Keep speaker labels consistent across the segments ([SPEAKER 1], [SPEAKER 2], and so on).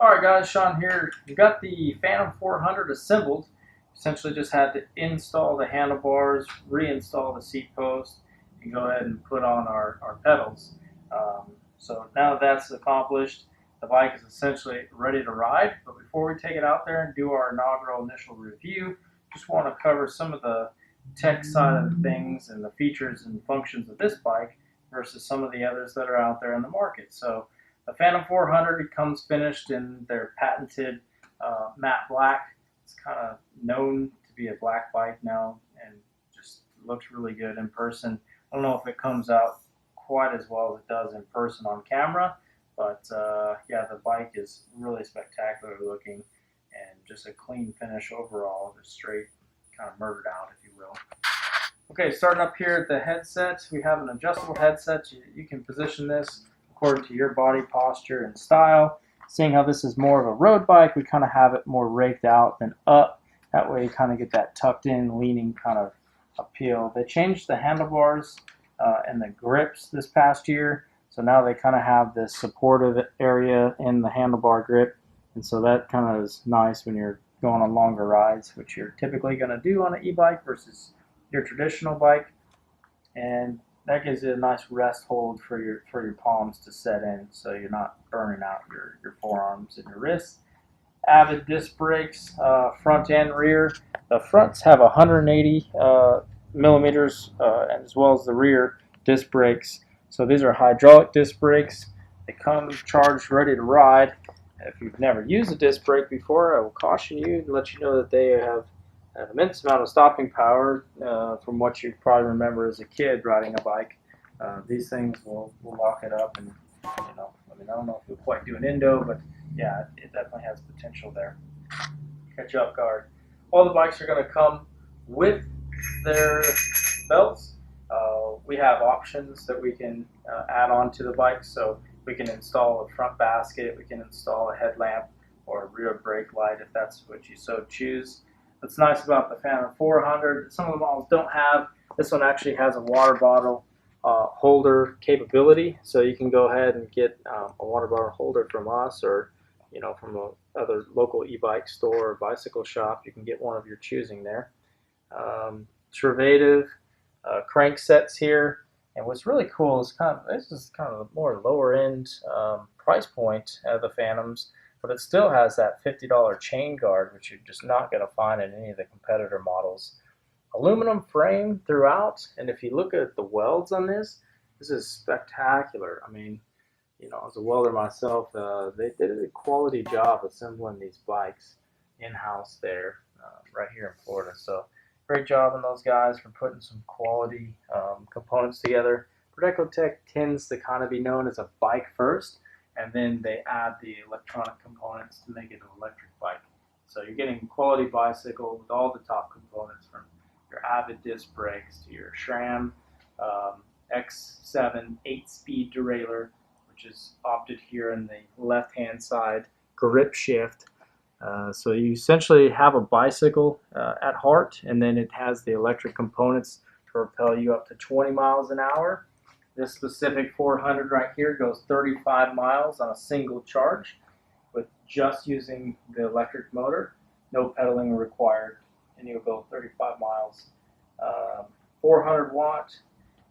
[SPEAKER 1] Alright guys, Sean here. We got the Phantom 400 assembled. Essentially just had to install the handlebars, reinstall the seat post, and go ahead and put on our pedals. So now that that's accomplished, the bike is essentially ready to ride. But before we take it out there and do our inaugural initial review, just want to cover some of the tech side of things and the features and functions of this bike versus some of the others that are out there in the market. So the Phantom 400 comes finished in their patented matte black. It's kind of known to be a black bike now and just looks really good in person. I don't know if it comes out quite as well as it does in person on camera, but yeah, the bike is really spectacular looking and just a clean finish overall, just straight kind of murdered out, if you will. Okay, starting up here at the headset, we have an adjustable headset. You can position this according to your body posture and style. Seeing how this is more of a road bike, we kind of have it more raked out than up. That way you kind of get that tucked in, leaning kind of appeal. They changed the handlebars and the grips this past year. So now they kind of have this supportive area in the handlebar grip. And so that kind of is nice when you're going on longer rides, which you're typically going to do on an e-bike versus your traditional bike. And that gives you a nice rest hold for your palms to set in, so you're not burning out your forearms and your wrists. Avid disc brakes, front and rear. The fronts have 180 millimeters, as well as the rear disc brakes. So these are hydraulic disc brakes. They come charged, ready to ride. If you've never used a disc brake before, I will caution you and let you know that they have an immense amount of stopping power from what you probably remember as a kid riding a bike. These things will lock it up, and you know, I mean, I don't know if it'll quite do an endo, but yeah, it definitely has potential there. Catch you off guard. All the bikes are going to come with their belts. We have options that we can add on to the bike, so we can install a front basket, we can install a headlamp or a rear brake light if that's what you so choose. What's nice about the Phantom 400, some of the models don't have, this one actually has a water bottle holder capability, so you can go ahead and get a water bottle holder from us, or you know, from a other local e-bike store or bicycle shop. You can get one of your choosing there. Travative crank sets here, and what's really cool is this is kind of a more lower end price point of the Phantoms, but it still has that $50 chain guard, which you're just not going to find in any of the competitor models. Aluminum frame throughout, and if you look at the welds on this is spectacular. I mean, you know, as a welder myself, they did a quality job assembling these bikes in-house there, right here in Florida. So great job on those guys for putting some quality components together. Prodecotech tends to kind of be known as a bike first, and then they add the electronic components to make it an electric bike. So you're getting quality bicycle with all the top components, from your Avid disc brakes to your SRAM X7 8-speed derailleur, which is opted here in the left-hand side, grip shift. So you essentially have a bicycle at heart, and then it has the electric components to propel you up to 20 miles an hour. This specific 400 right here goes 35 miles on a single charge with just using the electric motor. No pedaling required, and you'll go 35 miles. 400 watt.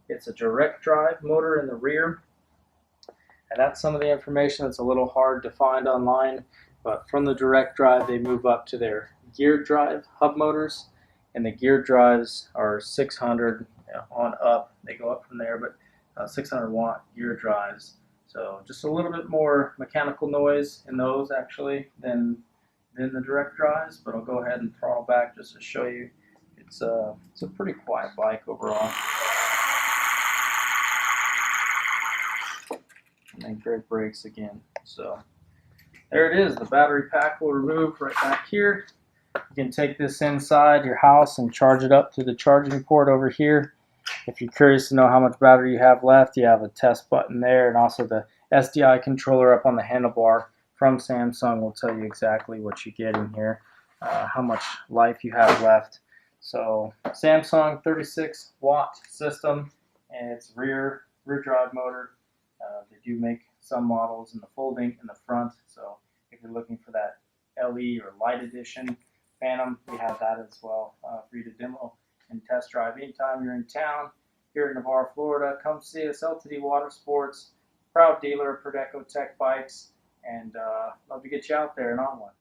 [SPEAKER 1] It's a direct drive motor in the rear, and that's some of the information that's a little hard to find online. But from the direct drive, they move up to their gear drive hub motors, and the gear drives are 600 on up. They go up from there, but 600 watt gear drives. So just a little bit more mechanical noise in those actually than the direct drives. But I'll go ahead and throttle back just to show you. It's a pretty quiet bike overall. And then great brakes again. So there it is. The battery pack will remove right back here. You can take this inside your house and charge it up to the charging port over here. If you're curious to know how much battery you have left, you have a test button there, and also the SDI controller up on the handlebar from Samsung will tell you exactly what you get in here, how much life you have left. So Samsung 36 watt system, and it's rear drive motor, They do make some models in the folding in the front, so if you're looking for that LE or light edition Phantom, we have that as well for you to demo and test drive. Anytime you're in town here in Navarre, Florida, come see us. LTD Water Sports, proud dealer of Prodecotech bikes, and love to get you out there and on one.